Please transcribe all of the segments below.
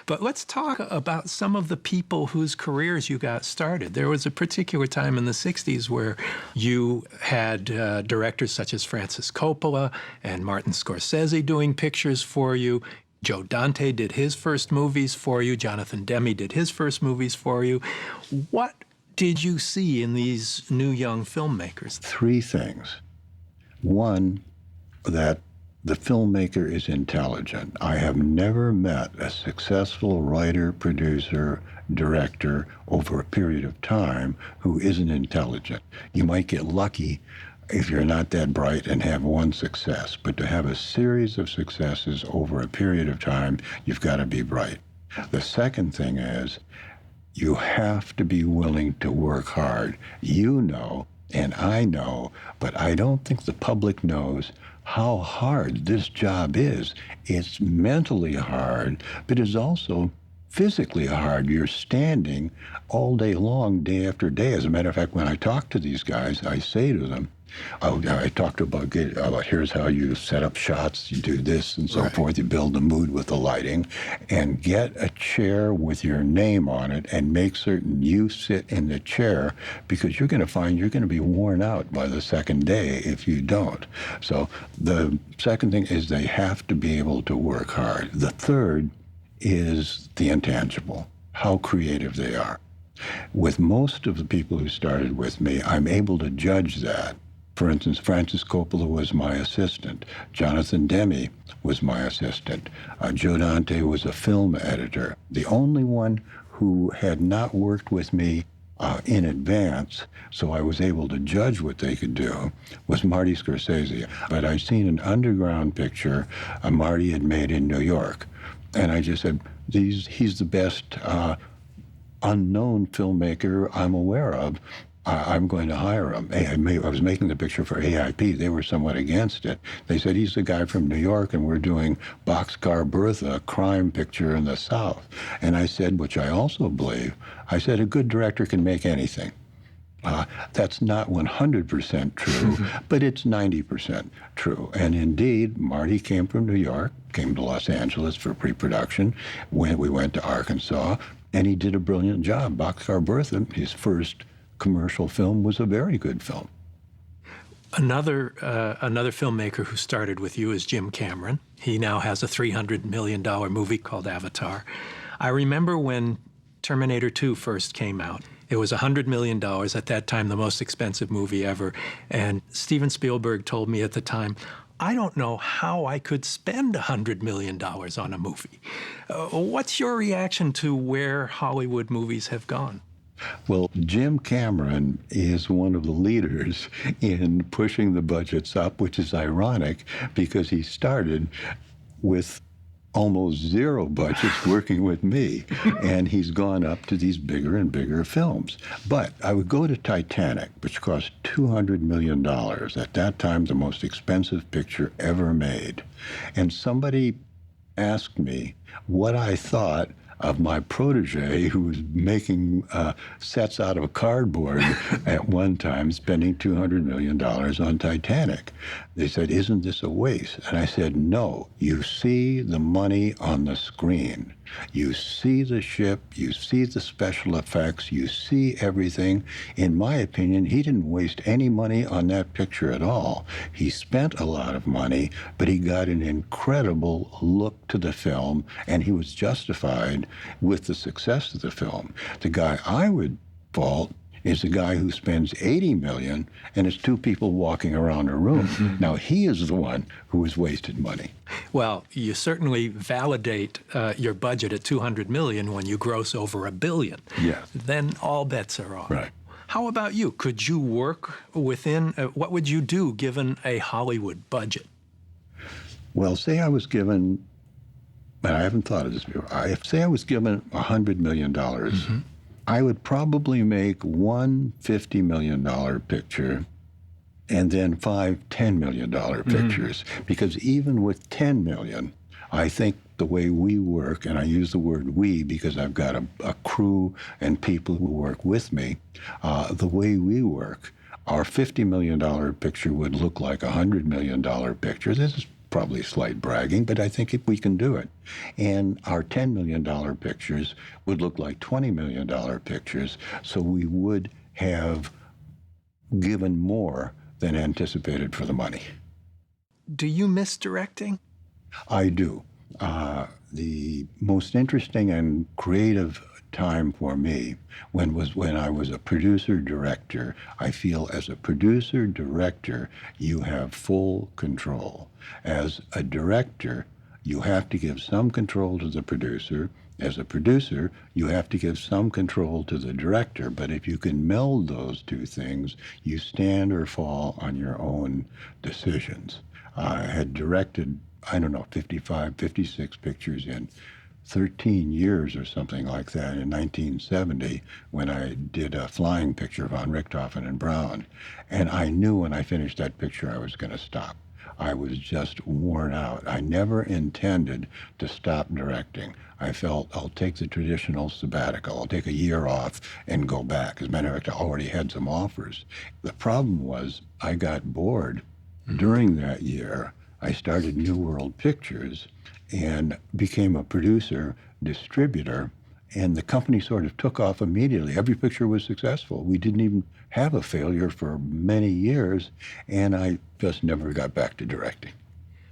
But let's talk about some of the people whose careers you got started. There was a particular time in the 60s where you had directors such as Francis Coppola and Martin Scorsese doing pictures for you. Joe Dante did his first movies for you. Jonathan Demme did his first movies for you. What did you see in these new young filmmakers? Three things. One, that the filmmaker is intelligent. I have never met a successful writer, producer, director over a period of time who isn't intelligent. You might get lucky if you're not that bright and have one success, but to have a series of successes over a period of time, you've got to be bright. The second thing is you have to be willing to work hard. You know, and I know, but I don't think the public knows how hard this job is. It's mentally hard, but it's also physically hard. You're standing all day long, day after day. As a matter of fact, when I talk to these guys, I say to them, I talked about here's how you set up shots, you do this and so forth, you build the mood with the lighting, and get a chair with your name on it and make certain you sit in the chair, because you're going to find you're going to be worn out by the second day if you don't. So the second thing is they have to be able to work hard. The third is the intangible, how creative they are. With most of the people who started with me, I'm able to judge that. For instance, Francis Coppola was my assistant. Jonathan Demme was my assistant. Joe Dante was a film editor. The only one who had not worked with me in advance, so I was able to judge what they could do, was Marty Scorsese. But I'd seen an underground picture Marty had made in New York, and I just said, he's the best unknown filmmaker I'm aware of. I'm going to hire him. I was making the picture for AIP. They were somewhat against it. They said, he's the guy from New York, and we're doing Boxcar Bertha, a crime picture in the South. And I said, which I also believe, I said, a good director can make anything. That's not 100% true, but it's 90% true. And indeed, Marty came from New York, came to Los Angeles for pre-production. We went to Arkansas, and he did a brilliant job. Boxcar Bertha, his first commercial film, was a very good film. Another filmmaker who started with you is Jim Cameron. He now has a $300 million movie called Avatar. I remember when Terminator 2 first came out. It was $100 million, at that time the most expensive movie ever. And Steven Spielberg told me at the time, I don't know how I could spend $100 million on a movie. What's your reaction to where Hollywood movies have gone? Well, Jim Cameron is one of the leaders in pushing the budgets up, which is ironic because he started with almost zero budgets working with me, and he's gone up to these bigger and bigger films. But I would go to Titanic, which cost $200 million, at that time the most expensive picture ever made. And somebody asked me what I thought of my protege, who was making sets out of cardboard at one time, spending $200 million on Titanic. They said, isn't this a waste? And I said, no, you see the money on the screen. You see the ship, you see the special effects, you see everything. In my opinion, he didn't waste any money on that picture at all. He spent a lot of money, but he got an incredible look to the film, and he was justified with the success of the film. The guy I would fault is the guy who spends $80 million and it's two people walking around a room. Now, he is the one who has wasted money. Well, you certainly validate your budget at $200 million when you gross over $1 billion. Yeah. Then all bets are off. Right. How about you? Could you work within, what would you do given a Hollywood budget? Well, say I was given, and I haven't thought of this before, say I was given $100 million, I would probably make one $50 million picture and then five $10 million pictures. Because even with $10 million, I think the way we work, and I use the word we because I've got a crew and people who work with me, the way we work, our $50 million picture would look like a $100 million picture. This is probably slight bragging, but I think if we can do it. And our $10 million pictures would look like $20 million pictures, so we would have given more than anticipated for the money. Do you miss directing? I do. The most interesting and creative time for me when I was a producer-director. I feel as a producer-director, you have full control. As a director, you have to give some control to the producer. As a producer, you have to give some control to the director. But if you can meld those two things, you stand or fall on your own decisions. I had directed, 55, 56 pictures in 13 years or something like that in 1970 when I did a flying picture von Richthofen and Brown. And I knew when I finished that picture I was going to stop. I was just worn out. I never intended to stop directing. I felt I'll take the traditional sabbatical. I'll take a year off and go back. As a matter of fact, I already had some offers. The problem was I got bored. During that year, I started New World Pictures and became a producer, distributor, and the company sort of took off immediately. Every picture was successful. We didn't even have a failure for many years, and I just never got back to directing.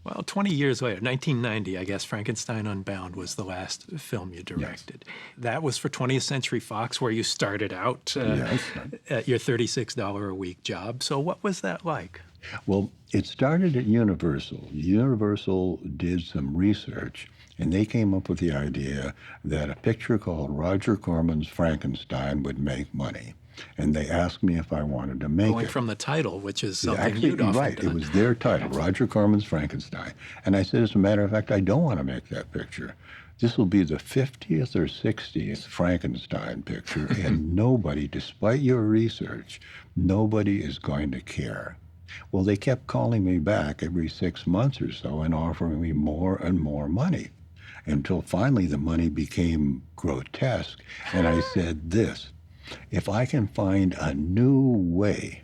Well, 20 years later, 1990, I guess, Frankenstein Unbound was the last film you directed. Yes. That was for 20th Century Fox, where you started out Yes. at your $36 a week job. So what was that like? Well, it started at Universal. Universal did some research, and they came up with the idea that a picture called Roger Corman's Frankenstein would make money. And they asked me if I wanted to make it. Going from the title, which is something Actually, you'd often right. done. It was their title, Roger Corman's Frankenstein. And I said, as a matter of fact, I don't want to make that picture. This will be the 50th or 60th Frankenstein picture, and nobody, despite your research, nobody is going to care. Well, they kept calling me back every 6 months or so and offering me more and more money until finally the money became grotesque. And I said this, if I can find a new way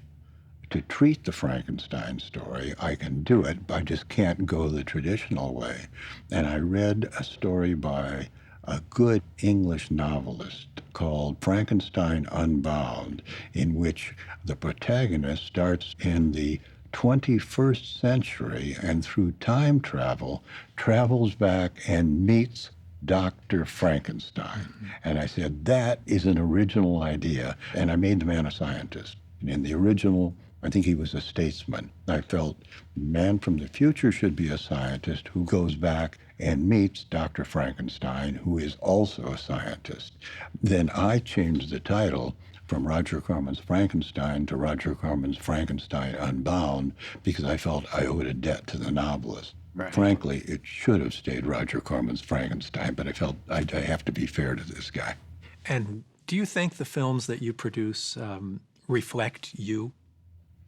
to treat the Frankenstein story, I can do it. I just can't go the traditional way. And I read a story by a good English novelist called Frankenstein Unbound, in which the protagonist starts in the 21st century and through time travel, travels back and meets Dr. Frankenstein. Mm-hmm. And I said, that is an original idea. And I made the man a scientist. And in the original, I think he was a statesman. I felt man from the future should be a scientist who goes back and meets Dr. Frankenstein, who is also a scientist. Then I changed the title from Roger Corman's Frankenstein to Roger Corman's Frankenstein Unbound because I felt I owed a debt to the novelist. Right. Frankly, it should have stayed Roger Corman's Frankenstein, but I felt I have to be fair to this guy. And do you think the films that you produce reflect you?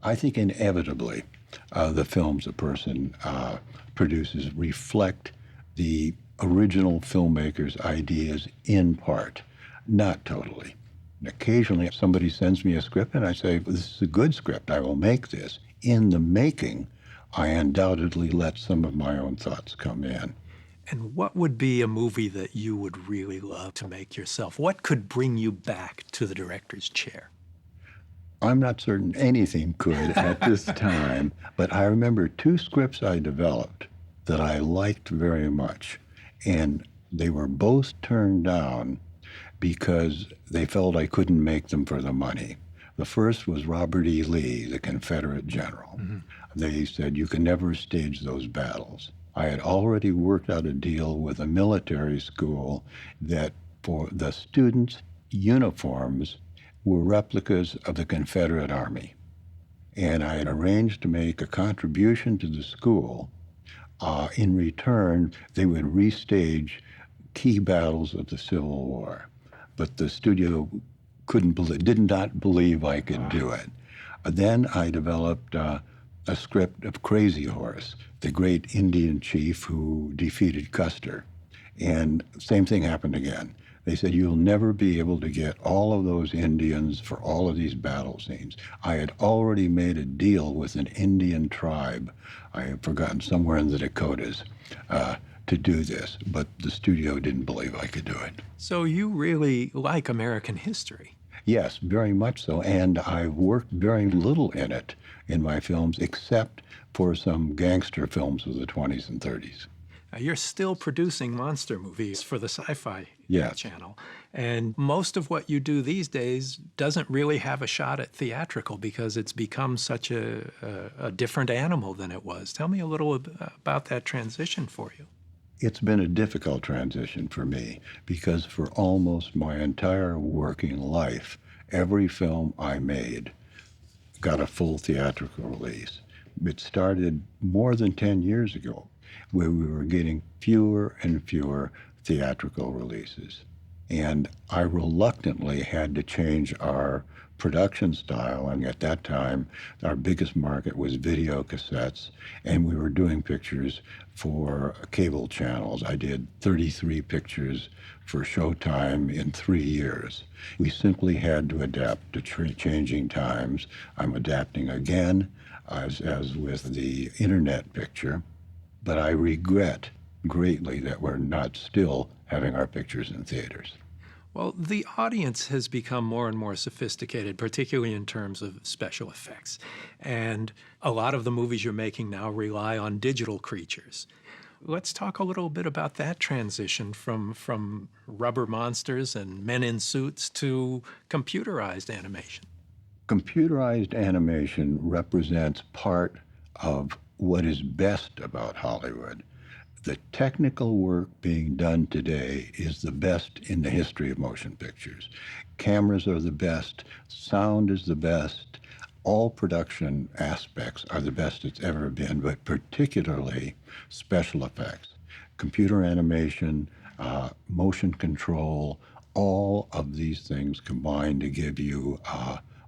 I think inevitably the films a person produces reflect the original filmmaker's ideas in part, not totally. And occasionally if somebody sends me a script and I say, well, this is a good script, I will make this. In the making, I undoubtedly let some of my own thoughts come in. And what would be a movie that you would really love to make yourself? What could bring you back to the director's chair? I'm not certain anything could at this time, but I remember two scripts I developed that I liked very much, and they were both turned down because they felt I couldn't make them for the money. The first was Robert E. Lee, the Confederate general. Mm-hmm. They said, you can never stage those battles. I had already worked out a deal with a military school that for the students' uniforms were replicas of the Confederate Army. And I had arranged to make a contribution to the school. In return, they would restage key battles of the Civil War. But the studio did not believe I could do it. Then I developed a script of Crazy Horse, the great Indian chief who defeated Custer. And same thing happened again. They said, you'll never be able to get all of those Indians for all of these battle scenes. I had already made a deal with an Indian tribe, I have forgotten, somewhere in the Dakotas, to do this, but the studio didn't believe I could do it. So you really like American history. Yes, very much so, and I've worked very little in it in my films, except for some gangster films of the 20s and 30s. You're still producing monster movies for the Sci-Fi Yes. Channel, and most of what you do these days doesn't really have a shot at theatrical because it's become such a different animal than it was. Tell me a little about that transition for you. It's been a difficult transition for me because for almost my entire working life, every film I made got a full theatrical release. It started more than 10 years ago, where we were getting fewer and fewer theatrical releases. And I reluctantly had to change our production style. And at that time, our biggest market was video cassettes, and we were doing pictures for cable channels. I did 33 pictures for Showtime in 3 years. We simply had to adapt to changing times. I'm adapting again, as with the internet picture. But I regret greatly that we're not still having our pictures in theaters. Well, the audience has become more and more sophisticated, particularly in terms of special effects. And a lot of the movies you're making now rely on digital creatures. Let's talk a little bit about that transition from rubber monsters and men in suits to computerized animation. Computerized animation represents part of what is best about Hollywood. The technical work being done today is the best in the history of motion pictures. Cameras are the best, sound is the best, all production aspects are the best it's ever been, but particularly special effects. Computer animation, motion control, all of these things combine to give you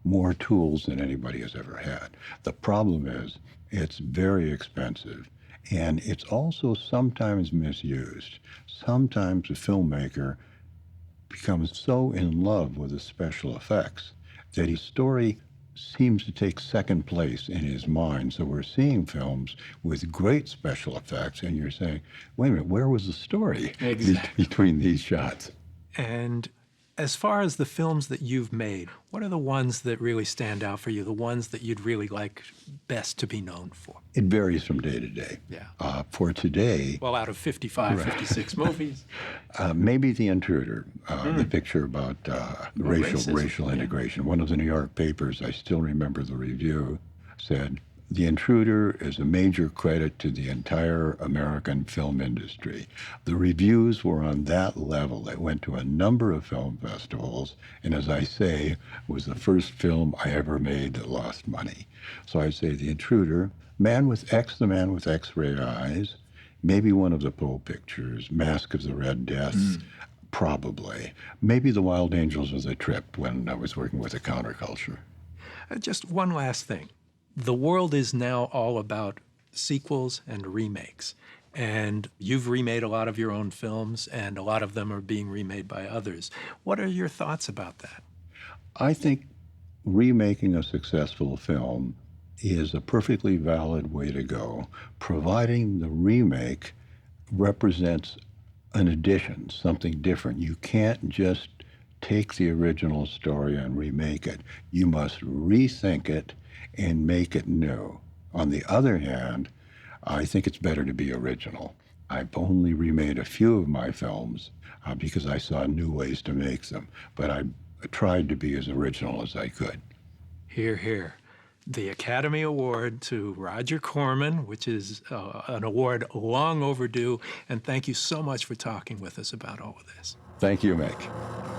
more tools than anybody has ever had. The problem is it's very expensive. And it's also sometimes misused. Sometimes a filmmaker becomes so in love with the special effects that his story seems to take second place in his mind. So we're seeing films with great special effects, and you're saying, wait a minute, where was the story between these shots? And as far as the films that you've made, what are the ones that really stand out for you, the ones that you'd really like best to be known for? It varies from day to day. Yeah. For today, Well, out of 55, 56 movies. maybe The Intruder, the picture about racial integration. One of the New York papers, I still remember the review, said, The Intruder is a major credit to the entire American film industry. The reviews were on that level. It went to a number of film festivals, and as I say, was the first film I ever made that lost money. So I say The Intruder, the Man with X-ray eyes, maybe one of the Poe pictures, Mask of the Red Death, probably. Maybe The Wild Angels of the Trip when I was working with the counterculture. Just one last thing. The world is now all about sequels and remakes. And you've remade a lot of your own films, and a lot of them are being remade by others. What are your thoughts about that? I think remaking a successful film is a perfectly valid way to go, providing the remake represents an addition, something different. You can't just take the original story and remake it. You must rethink it and make it new. On the other hand, I think it's better to be original. I've only remade a few of my films because I saw new ways to make them, but I tried to be as original as I could. Hear, hear. The Academy Award to Roger Corman, which is an award long overdue, and thank you so much for talking with us about all of this. Thank you, Mick.